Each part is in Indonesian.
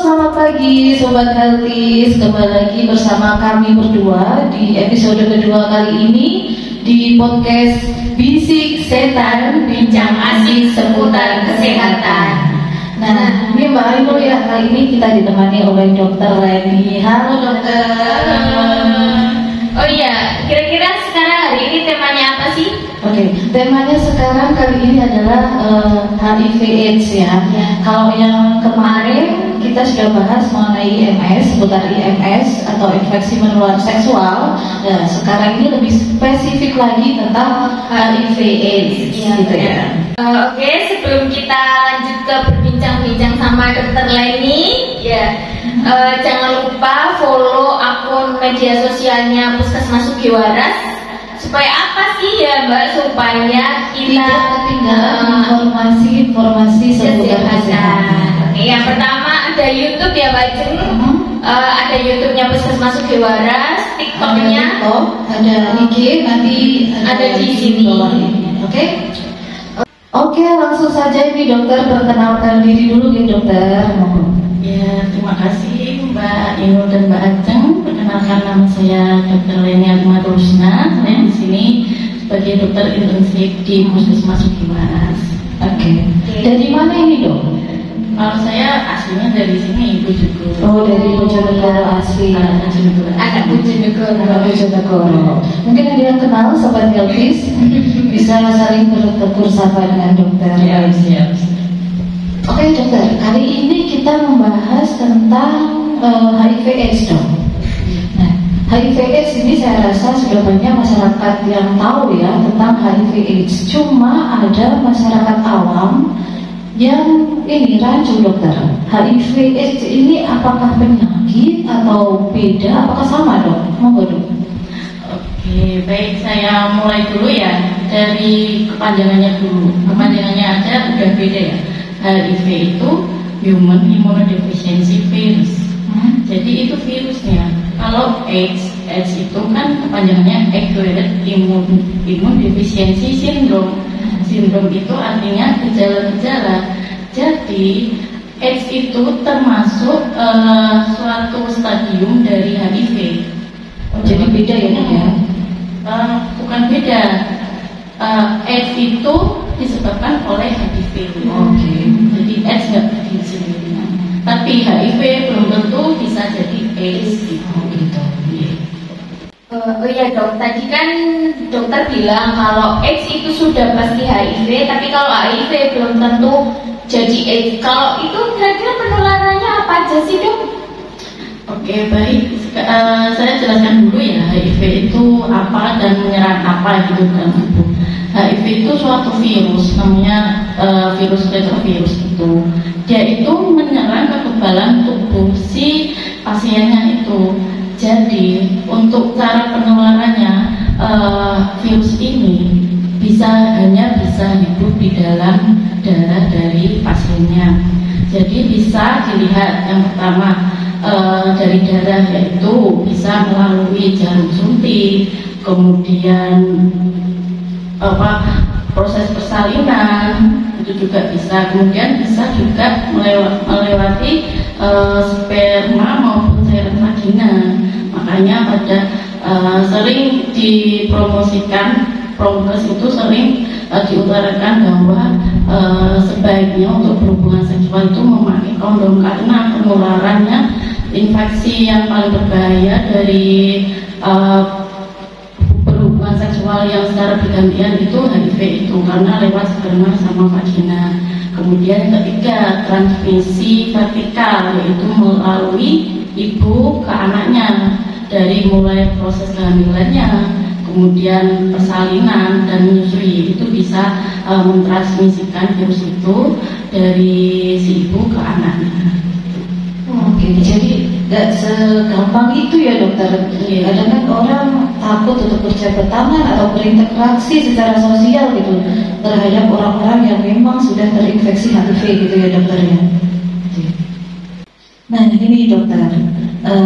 selamat pagi Sobat Healthies. Kembali lagi bersama kami berdua di episode kedua kali ini di podcast Bisik Setan, bincang asik seputar kesehatan. Nah, ini Mbak Ainul ya, kali ini kita ditemani oleh Dokter Leni. Halo dokter. Oh iya, kira-kira sekarang hari ini temanya apa sih? Oke, temanya sekarang kali ini adalah HIV/AIDS ya. Kalau yang kemarin kita sudah bahas mengenai IMS, seputar IMS atau infeksi menular seksual. Nah, sekarang ini lebih spesifik lagi tentang HIV/AIDS, gitu ya. Oke, sebelum kita lanjut ke berbincang-bincang sama Dokter Leni, ya jangan lupa follow akun media sosialnya Puskesmas Sugiwaras. Supaya apa sih ya Mbak? Supaya kita ketinggalan informasi seputar kesehatan. Oke, yang pertama ada YouTube ya Mbak Jeng. Ada YouTube-nya Puskesmas Sugiwaras, TikTok-nya, ada IG, nanti ada di sini. Oke. Oke, langsung saja ini dokter perkenalkan diri dulu ya dokter. Ya, terima kasih Mbak Inul dan Mbak Ajeng. Perkenalkan nama saya Dr. Leni Agmaturusna. Saya di sini sebagai dokter intensif di Puskesmas Sugiwaras. Oke. Dari mana ini dok? Kalau saya aslinya dari sini, Bojonegoro. Oh, dari Bojonegoro asli. Anak Bojonegoro. Mungkin ada yang kenal Sobat Healthies, bisa saling bertegur sapa dengan dokter. Ya, siap. Oke dokter, kali ini kita membahas tentang HIV/AIDS dok. Nah, HIV/AIDS ini saya rasa sudah banyak masyarakat yang tahu ya tentang HIV/AIDS. Cuma ada masyarakat awam yang ini rancu dokter. HIV/AIDS ini apakah penyakit atau beda? Apakah sama dok? Monggo dok. Oke, baik, saya mulai dulu ya dari kepanjangannya dulu. Kepanjangannya ada udah beda ya. HIV itu Human Immunodeficiency Virus. Jadi itu virusnya. Kalau AIDS itu kan kepanjangannya Acquired Immune Deficiency Syndrome. Sindrom itu artinya gejala-gejala. Jadi AIDS itu termasuk suatu stadium dari HIV. Jadi beda ya dok ya? Bukan beda. AIDS itu disebabkan oleh HIV. Oke. Jadi AIDS nggak berdiri sendiri. Tapi HIV belum tentu bisa jadi AIDS. Oh gitu. Oh iya dok, tadi kan dokter bilang kalau AIDS itu sudah pasti HIV, tapi kalau HIV belum tentu jadi AIDS. Kalau itu kira-kira penularannya apa aja sih dok? Oke, baik. Saya jelaskan dulu ya HIV itu apa dan menyerang apa gitu dalam tubuh. HIV itu suatu virus, namanya virus retrovirus itu. Dia itu menyerang kekebalan tubuh si pasiennya itu. Jadi untuk cara penularannya virus ini hanya bisa hidup di dalam darah dari pasiennya. Jadi bisa dilihat yang pertama dari darah, yaitu bisa melalui jarum suntik, kemudian proses persalinan itu juga bisa, kemudian bisa juga melewati sperma maupun cairan vagina. Makanya pada sering dipromosikan, promos itu sering diutarakan bahwa sebaiknya untuk berhubungan seksual itu memakai kondom, karena penularannya infeksi yang paling berbahaya dari berhubungan seksual yang secara bergantian itu HIV itu, karena lewat sperma sama vagina. Kemudian ketiga, transmisi vertikal, yaitu melalui ibu ke anaknya, dari mulai proses kehamilannya, kemudian persalinan dan menyusui, itu bisa mentransmisikan virus itu dari si ibu ke anaknya. Oke, jadi tidak segampang itu ya dokter. Kadang kan orang takut untuk berjabat tangan atau berinteraksi secara sosial gitu terhadap orang-orang yang memang sudah terinfeksi HIV gitu ya dokter ya. Nah ini dokter,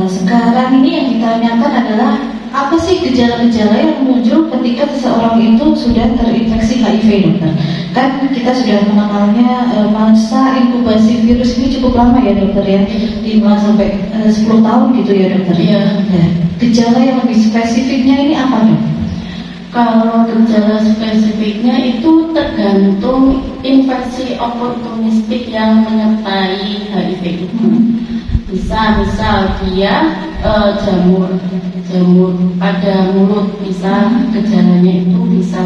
sekarang ini yang ditanyakan adalah apa sih gejala-gejala yang muncul ketika seseorang itu sudah terinfeksi HIV dokter? Kan kita sudah mengenalnya masa inkubasi virus ini cukup lama ya dokter ya, 5 sampai 10 tahun gitu ya dokter. Iya. Nah, gejala yang lebih spesifiknya ini apa dok? Kalau gejala spesifiknya itu tergantung infeksi oportunistik yang menyertai HIV itu. Bisa misal dia jamur pada mulut, bisa gejalanya itu bisa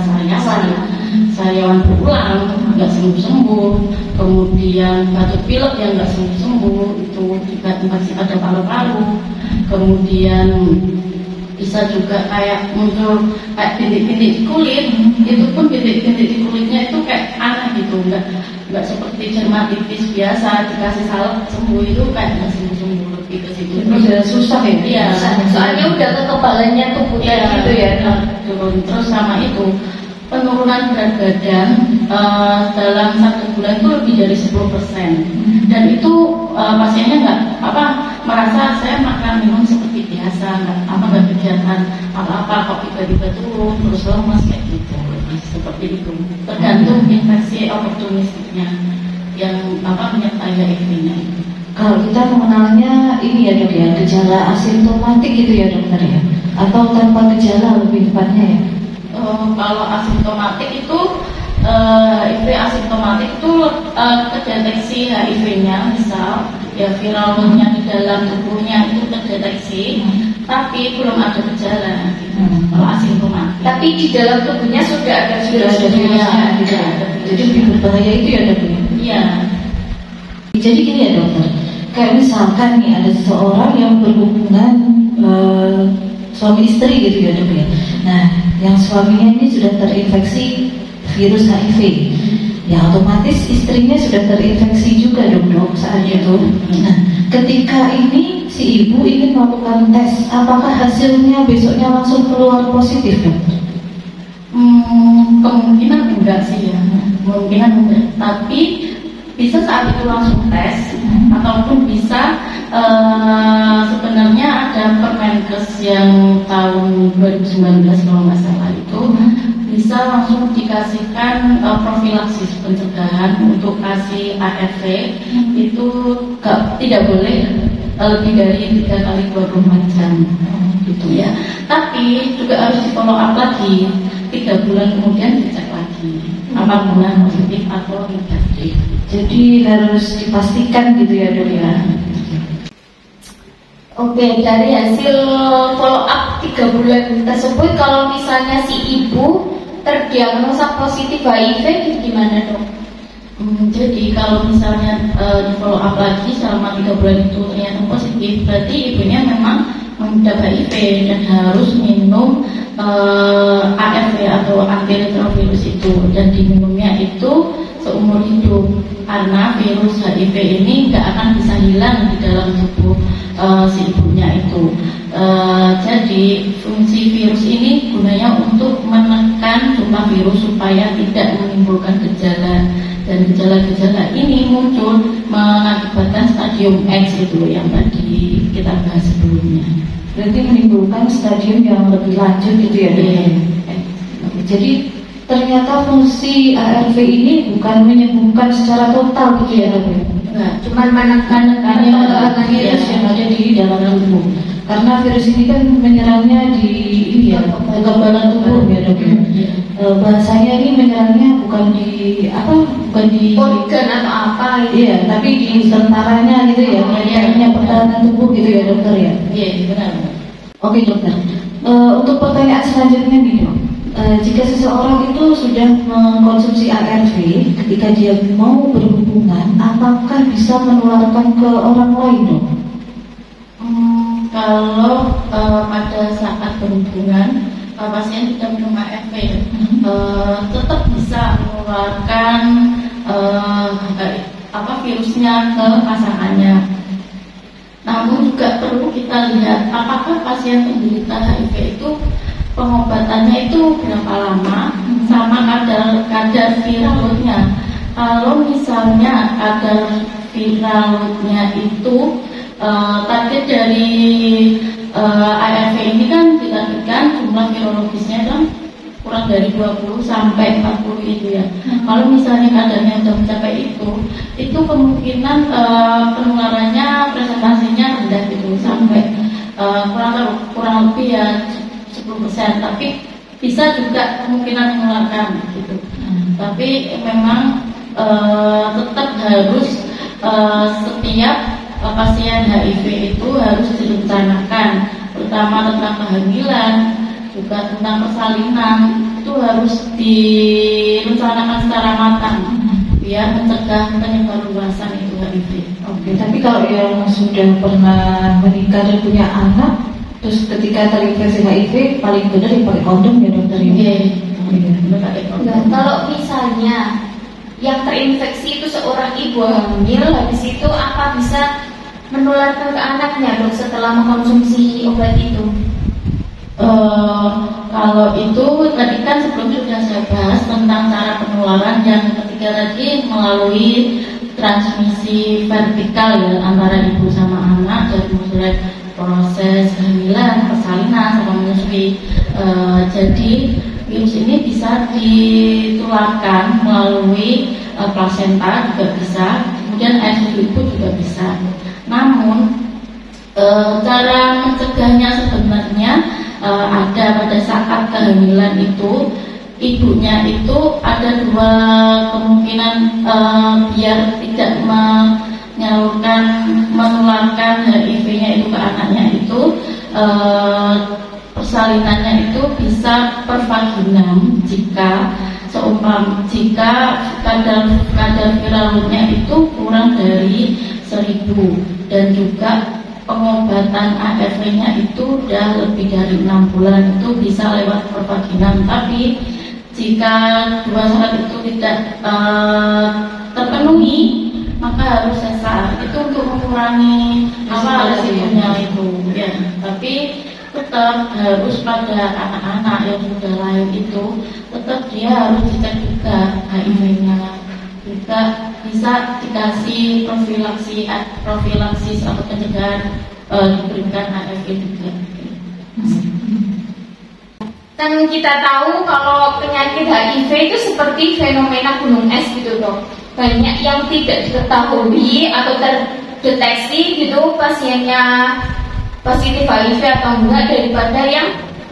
sariawan berulang nggak sembuh-sembuh, kemudian batuk pilek yang nggak sembuh-sembuh, itu juga infeksi pada paru-paru, kemudian bisa juga kayak muncul kayak bintik-bintik di kulit, itu pun bintik-bintik di kulitnya itu kayak aneh gitu, nggak seperti dermatitis biasa dikasih salep sembuh, itu kayak nggak sembuh-sembuh, lebih ke situ. Udah susah ya? Iya, Soalnya udah kekebalannya tubuh gitu ya. Turun. Terus sama itu penurunan berat badan dalam 1 bulan itu lebih dari 10%, dan itu pasiennya nggak merasa saya makan minum seperti biasa, nggak kegiatan apa kok tiba-tiba turun terus lemas kayak gitu, seperti itu. Tergantung infeksi oportunistiknya yang menyertai HIV-nya. Kalau kita mengenalnya ini ya dok ya, gejala asimptomatik gitu ya dokter ya, atau tanpa gejala lebih tepatnya ya? Kalau asimptomatik itu HIV asimptomatik itu kedeteksi HIV-nya, misal ya viral loadnya di dalam tubuhnya itu terdeteksi, tapi belum ada gejala. Kalau asimptomatik. Tapi di dalam tubuhnya sudah ada virusnya. Jadi lebih berbahaya itu ya dok ya? Iya. Jadi gini ya dokter, kayak misalkan nih ada seseorang yang berhubungan suami istri gitu ya dok ya. Nah, yang suaminya ini sudah terinfeksi virus HIV, ya otomatis istrinya sudah terinfeksi juga dok saat itu. Nah, ketika ini si ibu ingin melakukan tes, apakah hasilnya besoknya langsung keluar positif dok? Kemungkinan enggak sih ya, kemungkinan enggak. Tapi bisa saat itu langsung tes, ataupun bisa sebenarnya ada Permenkes yang tahun 2019 kalau nggak salah itu bisa langsung dikasihkan profilaksis pencegahan untuk kasih ARV, itu tidak boleh lebih dari 3 kali 24 jam gitu ya. Tapi juga harus di follow up lagi 3 bulan kemudian dicek lagi apakah positif atau negatif. Jadi harus dipastikan gitu ya dok ya. Oke, dari hasil follow up 3 bulan tersebut, kalau misalnya si ibu terdiagnosa positif HIV, gimana dok? Jadi kalau misalnya di follow up lagi selama 3 bulan itu ternyata positif, berarti ibunya memang mengidap HIV dan harus minum ARV atau antiretrovirus itu, dan diminumnya itu seumur hidup, karena virus HIV ini nggak akan bisa hilang di dalam tubuh si ibunya itu. Jadi fungsi virus ini gunanya untuk menekan jumlah virus supaya tidak menimbulkan gejala, dan gejala-gejala ini muncul mengakibatkan stadium X itu yang tadi kita bahas sebelumnya. Berarti menimbulkan stadium yang lebih lanjut gitu ya dok? Jadi ternyata fungsi ARV ini bukan menyembuhkan secara total gitu ya dok? Nah, Cuman menekan virus yang ada di dalam tubuh. Karena virus ini kan menyerangnya di kekebalan tubuh ya dok. Bahasanya ini menyerangnya bukan di organ atau apa gitu. Iya, tapi di tentaranya gitu ya, menyerangnya pertahanan tubuh gitu ya dokter ya. Iya, benar. Oke dokter, untuk pertanyaan selanjutnya nih dok, jika seseorang itu sudah mengkonsumsi ARV, ketika dia mau berhubungan, apakah bisa menularkan ke orang lain dok? Kalau pada saat berhubungan pasien tidak minum ARV, tetap bisa menularkan virusnya ke pasangannya. Namun juga perlu kita lihat apakah pasien penderita HIV itu pengobatannya itu berapa lama, sama kadar viral loadnya. Kalau misalnya kadar viral loadnya itu target dari ARV ini kan ditargetkan jumlah virologisnya kan kurang dari 20 sampai 40 itu ya. Kalau misalnya kadarnya sudah mencapai itu kemungkinan penularannya presentasinya rendah gitu sampai kurang lebih ya 10%, tapi bisa juga kemungkinan menularkan gitu. Tapi memang tetap harus setiap pasien HIV itu harus direncanakan, terutama tentang kehamilan, juga tentang persalinan, itu harus direncanakan secara matang biar mencegah penyebar luasan itu HIV. Oke, tapi kalau yang sudah pernah menikah dan punya anak, terus ketika terinfeksi HIV, paling benar dipakai kondom ya dokter ya? Nah, kalau misalnya yang terinfeksi itu seorang ibu hamil, habis itu apa bisa menularkan ke anaknya dok setelah mengkonsumsi obat itu? Kalau itu tadi kan sebelumnya sudah saya bahas tentang cara penularan yang ketiga tadi melalui transmisi vertikal ya antara ibu sama anak, dari mulai proses kehamilan, persalinan sama menyusui. Jadi virus ini bisa ditularkan melalui plasenta juga bisa, kemudian air susu ibu juga bisa. Namun cara mencegahnya sebenarnya ada pada saat kehamilan itu ibunya itu ada dua kemungkinan biar tidak menularkan HIV-nya itu ke anaknya itu persalinannya itu bisa per vaginam jika kadar viralnya itu kurang dari 1000 dan juga pengobatan ARV-nya itu udah lebih dari 6 bulan itu bisa lewat per vaginam. Tapi jika dua syarat itu tidak terpenuhi maka harus sesar, itu untuk mengurangi resikonya itu ya. Tapi tetap harus pada anak-anak yang sudah lahir itu tetap dia harus dicek juga HIV-nya, juga bisa dikasih profilaksis atau pencegahan diberikan ARV juga. Kan kita tahu kalau penyakit HIV itu seperti fenomena gunung es gitu dok. Banyak yang tidak diketahui atau terdeteksi gitu pasiennya positif HIV atau enggak daripada yang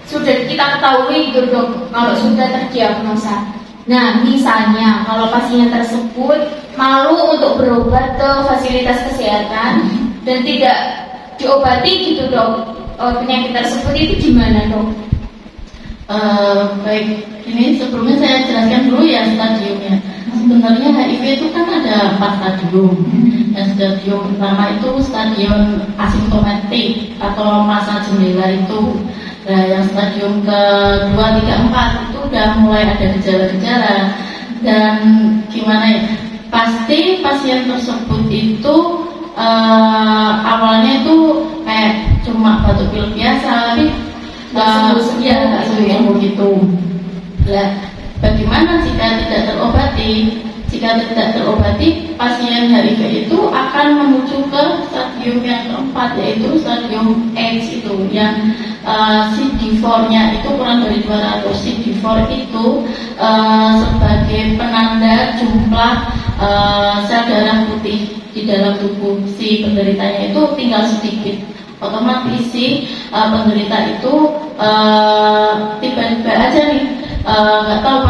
sudah kita ketahui gitu dok kalau sudah terdiagnosa. Nah misalnya kalau pasien tersebut malu untuk berobat ke fasilitas kesehatan dan tidak diobati gitu dok, penyakit tersebut itu gimana dok? Baik, ini sebelumnya saya jelaskan dulu ya stadiumnya. Sebenarnya HIV itu kan ada 4 stadium. Dan stadium pertama itu stadium asimptomatik atau masa jendela itu. Nah, yang stadium ke-2, 3, 4 itu udah mulai ada gejala-gejala. Dan gimana ya? Pasti pasien tersebut itu awalnya itu kayak cuma batuk pilek biasa, tapi nggak sembuh gitu. Nah, bagaimana jika tidak terobati? Jika tidak terobati, pasien HIV itu akan menuju ke stadium yang keempat, yaitu stadium AIDS itu, yang CD4-nya itu kurang dari 200. CD4 itu sebagai penanda jumlah sel darah putih di dalam tubuh si penderitanya itu tinggal sedikit. Otomatis si penderita itu tiba-tiba aja nih nggak tahu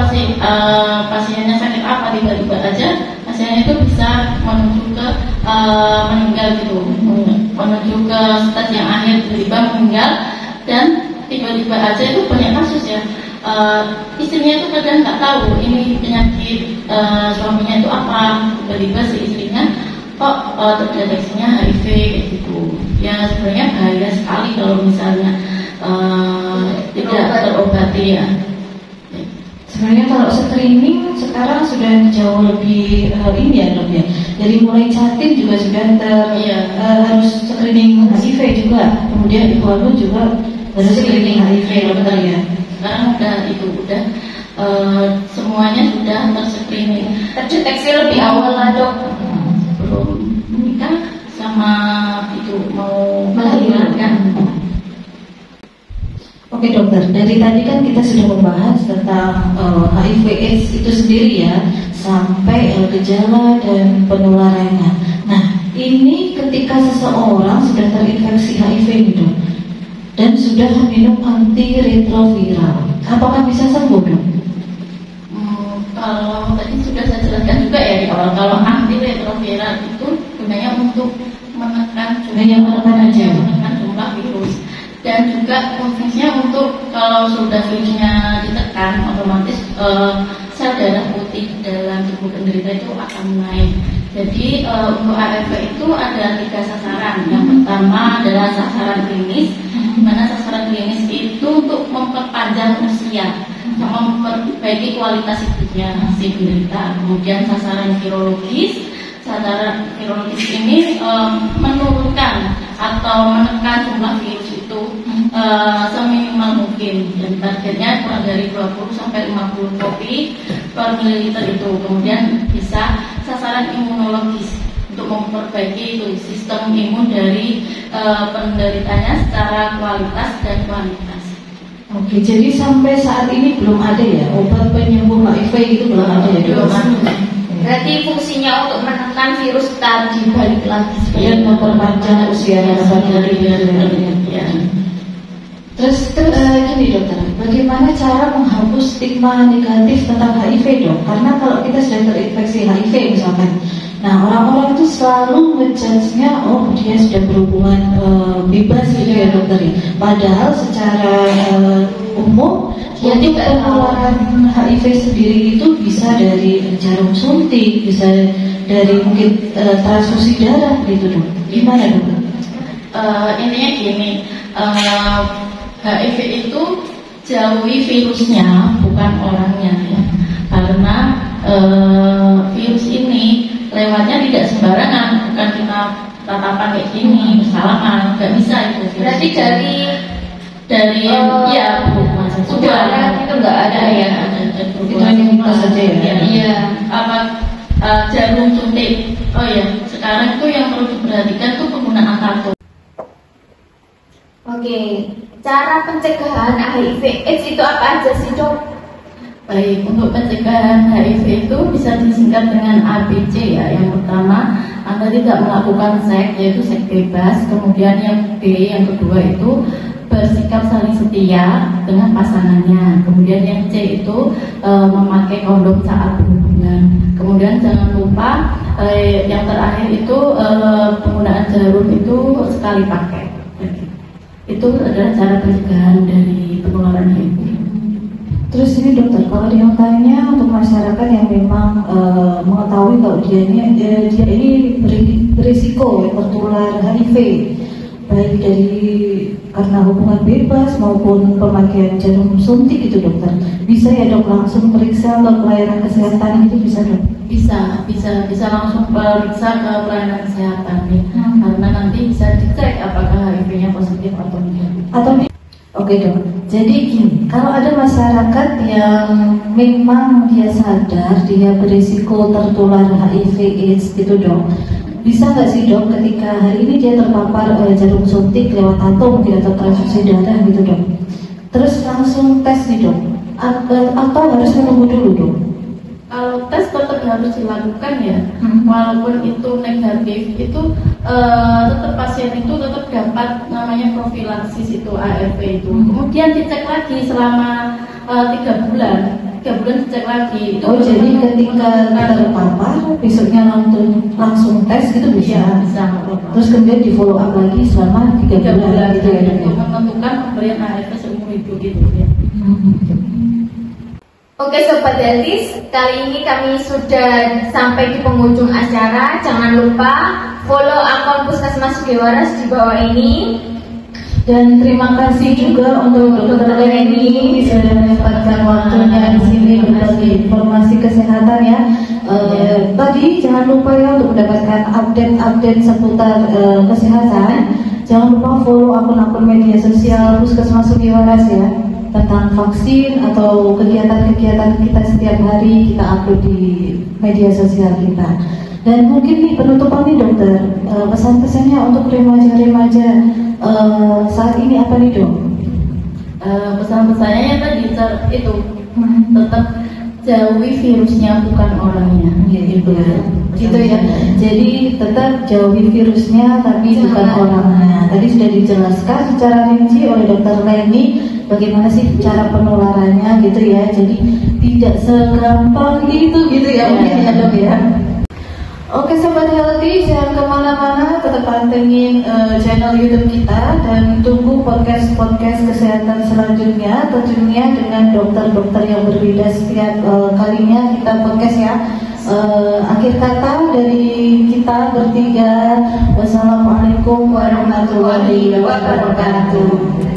pasiennya sakit apa, tiba-tiba aja pasiennya itu bisa menuju ke meninggal gitu, menuju ke stadium yang akhir tiba-tiba meninggal. Dan tiba-tiba aja itu banyak kasus ya, istrinya itu kadang nggak tahu ini penyakit suaminya itu apa, tiba-tiba si istrinya kok terdeteksinya HIV kayak gitu. Ya sebenarnya bahaya sekali kalau misalnya tidak terobati ya. Sebenarnya kalau screening sekarang sudah jauh lebih ini ya dok ya. Jadi mulai jatim juga sudah harus screening HIV juga. Kemudian ibu hamil juga harus screening HIV dokter ya. Sekarang udah semuanya sudah terscreening. Terdeteksi lebih awal lah dok. Belum menikah sama itu mau melahirkan. Oke dokter, dari tadi kan kita sudah membahas tentang HIV/AIDS itu sendiri ya, sampai gejala dan penularannya. Nah, ini ketika seseorang sudah terinfeksi HIV gitu dan sudah minum antiretroviral, apakah bisa sembuh dok? Kalau tadi sudah saya jelaskan juga ya di awal, kalau antiretroviral itu gunanya untuk menekan jumlah virus. Dan juga fungsinya untuk kalau sudah virusnya ditekan, otomatis sel darah putih dalam tubuh penderita itu akan naik. Jadi untuk ARV itu ada 3 sasaran. Yang pertama adalah sasaran klinis, di mana sasaran klinis itu untuk memperpanjang usia, memperbaiki kualitas hidupnya si penderita. Kemudian sasaran virologis. Sasaran virologis ini menurunkan atau menekan jumlah virus itu seminimal mungkin, dan targetnya kurang dari 20 sampai 50 kopi per mililiter itu. Kemudian bisa sasaran imunologis untuk memperbaiki itu sistem imun dari penderitanya secara kualitas dan kuantitas. Oke, jadi sampai saat ini belum ada ya obat penyembuh HIV itu belum ada ya dok? Berarti fungsinya untuk menekan virus tadi balik lagi dan memperpanjang usia ya. Terus gini dokter, bagaimana cara menghapus stigma negatif tentang HIV dok? Karena kalau kita sudah terinfeksi HIV misalkan, nah orang-orang itu selalu ngejudge-nya, oh dia sudah berhubungan bebas gitu ya dokter. Padahal secara umum untuk penularan HIV sendiri itu bisa dari jarum suntik, bisa dari mungkin transfusi darah gitu dok. Gimana dok? Intinya gini, HIV itu jauhi virusnya, bukan orangnya ya. Karena virus ini lewatnya tidak sembarangan, bukan kita tatapan kayak gini, salaman, nggak bisa itu. Berarti dari ya udara itu nggak ada ya? Itu hanya mitos saja ya? Iya. Apa jarum suntik? Oh ya, sekarang itu yang perlu diperhatikan tuh penggunaan kartu. Oke, cara pencegahan HIV/AIDS itu apa aja sih dok? Baik, untuk pencegahan HIV itu bisa disingkat dengan ABC ya. Yang pertama, Anda tidak melakukan seks, yaitu seks bebas. Kemudian yang B, yang kedua itu bersikap saling setia dengan pasangannya. Kemudian yang C itu memakai kondom saat berhubungan. Kemudian jangan lupa yang terakhir itu penggunaan jarum itu sekali pakai. Itu adalah cara pencegahan dari penularan HIV. Terus ini dokter, kalau diantaranya untuk masyarakat yang memang mengetahui kalau dia ini berisiko ya, tertular HIV, baik dari karena hubungan bebas maupun pemakaian jarum suntik itu dokter, bisa ya dok langsung periksa ke pelayanan kesehatan itu bisa dok? Bisa langsung periksa ke pelayanan kesehatan ya. Karena nanti bisa dicek apakah HIV-nya positif atau tidak. Oke dok, jadi gini, kalau ada masyarakat yang memang dia sadar dia berisiko tertular HIV/AIDS gitu dok, bisa nggak sih dok ketika hari ini dia terpapar jarum suntik lewat tato mungkin atau transfusi darah gitu dok, terus langsung tes nih dok, atau harus menunggu dulu dok? Kalau tes tetap harus dilakukan ya, walaupun itu negatif, itu tetap pasien itu tetap dapat namanya profilaksis itu ARV itu. Kemudian dicek lagi selama 3 bulan dicek lagi. Oh jadi ketika terpapar besoknya langsung tes gitu bisa. Terus kemudian di follow up lagi selama 3 bulan gitu ya. Untuk menentukan pemberian ARV seumur hidup gitu ya. Oke Sobat Deltis, kali ini kami sudah sampai di penghujung acara. Jangan lupa follow akun Puskesmas Sugiwaras di bawah ini. Dan terima kasih juga untuk Dr. Leni sudah menyempatkan waktunya di sini berbagi informasi kesehatan ya. Tadi jangan lupa ya untuk mendapatkan update seputar kesehatan. Jangan lupa follow akun-akun media sosial Puskesmas Sugiwaras ya, tentang vaksin atau kegiatan-kegiatan kita setiap hari kita upload di media sosial kita. Dan mungkin nih penutupan nih dokter, pesan-pesannya untuk remaja-remaja saat ini apa nih dok? Pesan-pesannya tadi itu tetap jauhi virusnya bukan orangnya. Gitu ya. Jadi tetap jauhi virusnya tapi bukan orangnya. Tadi sudah dijelaskan secara rinci oleh Dokter Leni bagaimana sih cara penularannya gitu ya. Jadi tidak segampang gitu ya mungkin ya Dok ya. Oke Sobat Healthy, jangan kemana-mana, tetap pantengin channel YouTube kita dan tunggu podcast kesehatan selanjutnya, tentunya dengan dokter-dokter yang berbeda setiap kalinya kita podcast ya. Akhir kata dari kita bertiga, wassalamualaikum warahmatullahi wabarakatuh.